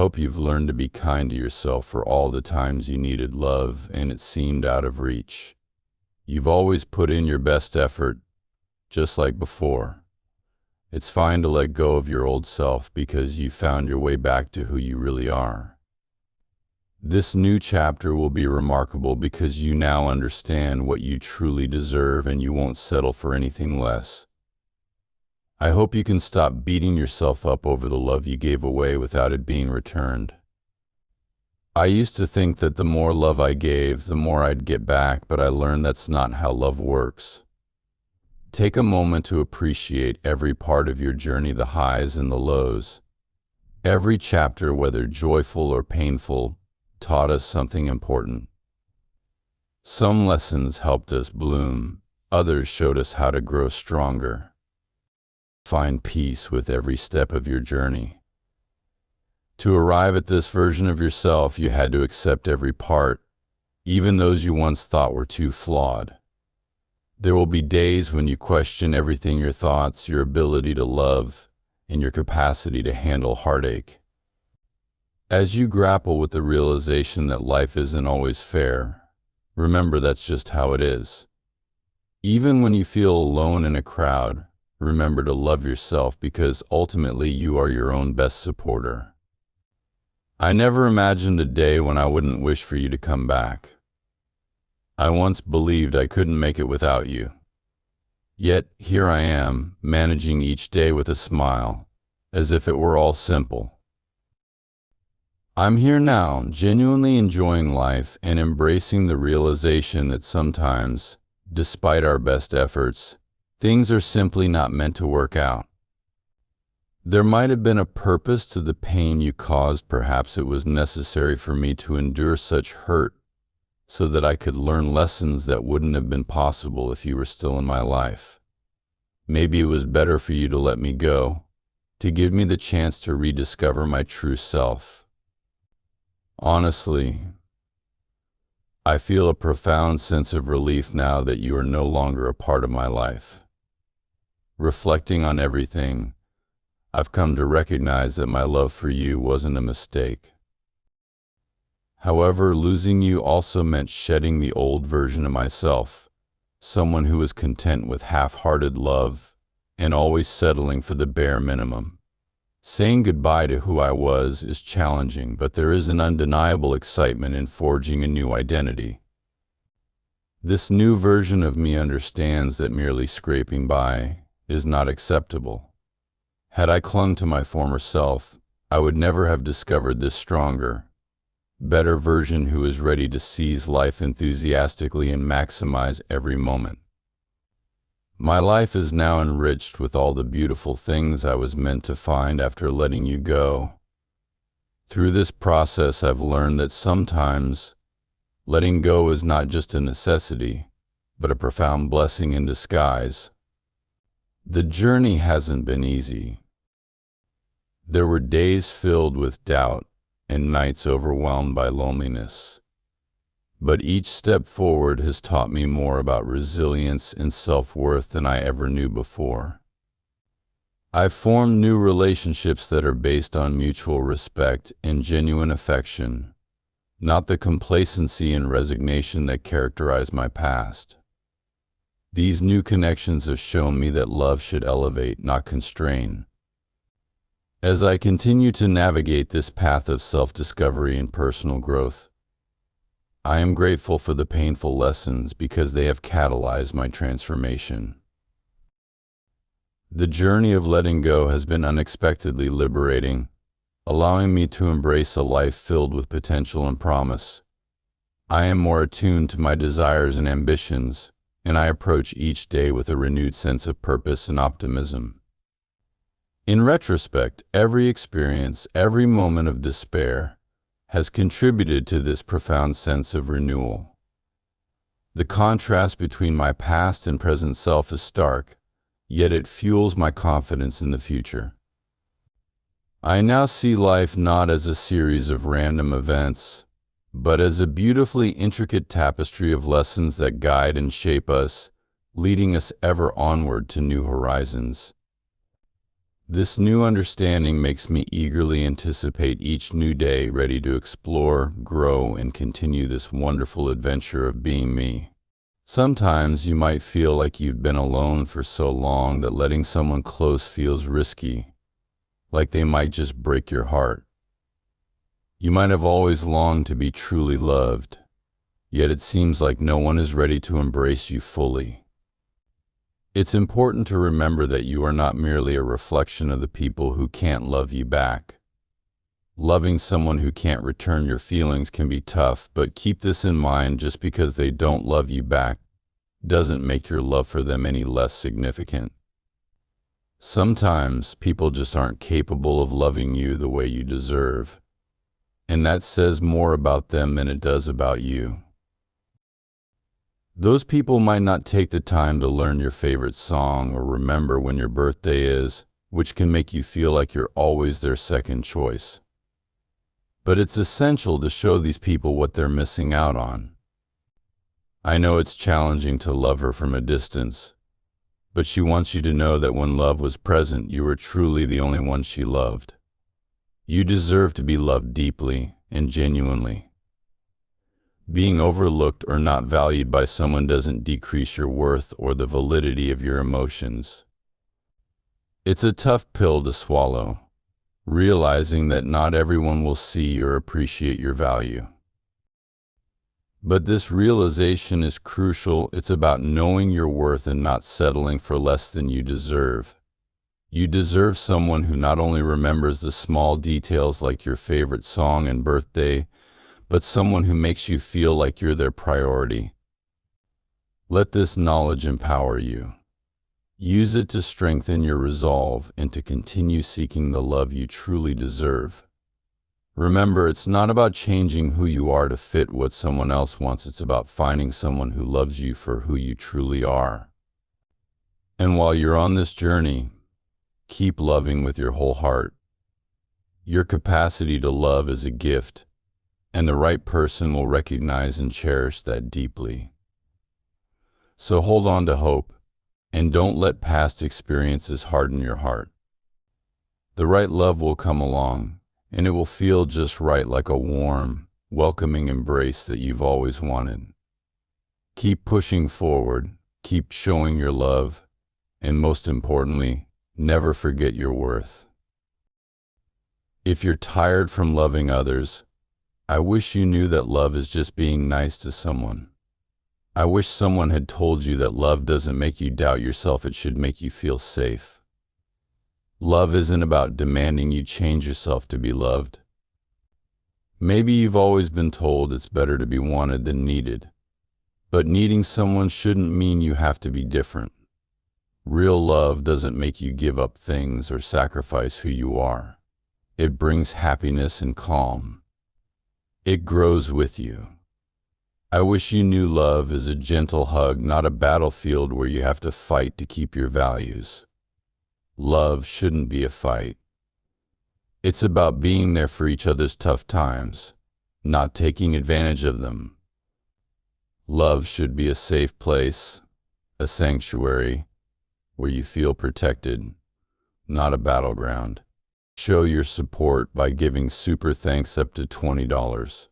hope you've learned to be kind to yourself for all the times you needed love and it seemed out of reach. You've always put in your best effort, just like before. It's fine to let go of your old self because you found your way back to who you really are. This new chapter will be remarkable because you now understand what you truly deserve and you won't settle for anything less. I hope you can stop beating yourself up over the love you gave away without it being returned. I used to think that the more love I gave, the more I'd get back, but I learned that's not how love works. Take a moment to appreciate every part of your journey, the highs and the lows. Every chapter, whether joyful or painful, taught us something important. Some lessons helped us bloom, others showed us how to grow stronger. Find peace with every step of your journey. To arrive at this version of yourself, you had to accept every part, even those you once thought were too flawed. There will be days when you question everything, your thoughts, your ability to love, and your capacity to handle heartache. As you grapple with the realization that life isn't always fair, remember that's just how it is. Even when you feel alone in a crowd, remember to love yourself because ultimately you are your own best supporter. I never imagined a day when I wouldn't wish for you to come back. I once believed I couldn't make it without you. Yet here I am, managing each day with a smile, as if it were all simple. I'm here now, genuinely enjoying life and embracing the realization that sometimes, despite our best efforts, things are simply not meant to work out. There might have been a purpose to the pain you caused. Perhaps it was necessary for me to endure such hurt so that I could learn lessons that wouldn't have been possible if you were still in my life. Maybe it was better for you to let me go, to give me the chance to rediscover my true self. Honestly, I feel a profound sense of relief now that you are no longer a part of my life. Reflecting on everything, I've come to recognize that my love for you wasn't a mistake. However, losing you also meant shedding the old version of myself, someone who was content with half-hearted love and always settling for the bare minimum. Saying goodbye to who I was is challenging, but there is an undeniable excitement in forging a new identity. This new version of me understands that merely scraping by is not acceptable. Had I clung to my former self, I would never have discovered this stronger, better version who is ready to seize life enthusiastically and maximize every moment. My life is now enriched with all the beautiful things I was meant to find after letting you go. Through this process, I've learned that sometimes letting go is not just a necessity, but a profound blessing in disguise. The journey hasn't been easy. There were days filled with doubt and nights overwhelmed by loneliness. But each step forward has taught me more about resilience and self-worth than I ever knew before. I've formed new relationships that are based on mutual respect and genuine affection, not the complacency and resignation that characterized my past. These new connections have shown me that love should elevate, not constrain. As I continue to navigate this path of self-discovery and personal growth, I am grateful for the painful lessons because they have catalyzed my transformation. The journey of letting go has been unexpectedly liberating, allowing me to embrace a life filled with potential and promise. I am more attuned to my desires and ambitions, and I approach each day with a renewed sense of purpose and optimism. In retrospect, every experience, every moment of despair, has contributed to this profound sense of renewal. The contrast between my past and present self is stark, yet it fuels my confidence in the future. I now see life not as a series of random events, but as a beautifully intricate tapestry of lessons that guide and shape us, leading us ever onward to new horizons. This new understanding makes me eagerly anticipate each new day, ready to explore, grow, and continue this wonderful adventure of being me. Sometimes you might feel like you've been alone for so long that letting someone close feels risky, like they might just break your heart. You might have always longed to be truly loved, yet it seems like no one is ready to embrace you fully. It's important to remember that you are not merely a reflection of the people who can't love you back. Loving someone who can't return your feelings can be tough, but keep this in mind: just because they don't love you back doesn't make your love for them any less significant. Sometimes people just aren't capable of loving you the way you deserve, and that says more about them than it does about you. Those people might not take the time to learn your favorite song or remember when your birthday is, which can make you feel like you're always their second choice. But it's essential to show these people what they're missing out on. I know it's challenging to love her from a distance, but she wants you to know that when love was present, you were truly the only one she loved. You deserve to be loved deeply and genuinely. Being overlooked or not valued by someone doesn't decrease your worth or the validity of your emotions. It's a tough pill to swallow, realizing that not everyone will see or appreciate your value. But this realization is crucial. It's about knowing your worth and not settling for less than you deserve. You deserve someone who not only remembers the small details like your favorite song and birthday, but someone who makes you feel like you're their priority. Let this knowledge empower you. Use it to strengthen your resolve and to continue seeking the love you truly deserve. Remember, it's not about changing who you are to fit what someone else wants. It's about finding someone who loves you for who you truly are. And while you're on this journey, keep loving with your whole heart. Your capacity to love is a gift, and the right person will recognize and cherish that deeply. So hold on to hope, and don't let past experiences harden your heart. The right love will come along, and it will feel just right, like a warm, welcoming embrace that you've always wanted. Keep pushing forward, keep showing your love, and most importantly, never forget your worth. If you're tired from loving others, I wish you knew that love is just being nice to someone. I wish someone had told you that love doesn't make you doubt yourself, it should make you feel safe. Love isn't about demanding you change yourself to be loved. Maybe you've always been told it's better to be wanted than needed, but needing someone shouldn't mean you have to be different. Real love doesn't make you give up things or sacrifice who you are. It brings happiness and calm. It grows with you. I wish you knew love is a gentle hug, not a battlefield where you have to fight to keep your values. Love shouldn't be a fight. It's about being there for each other's tough times, not taking advantage of them. Love should be a safe place, a sanctuary, where you feel protected, not a battleground. Show your support by giving super thanks up to $20.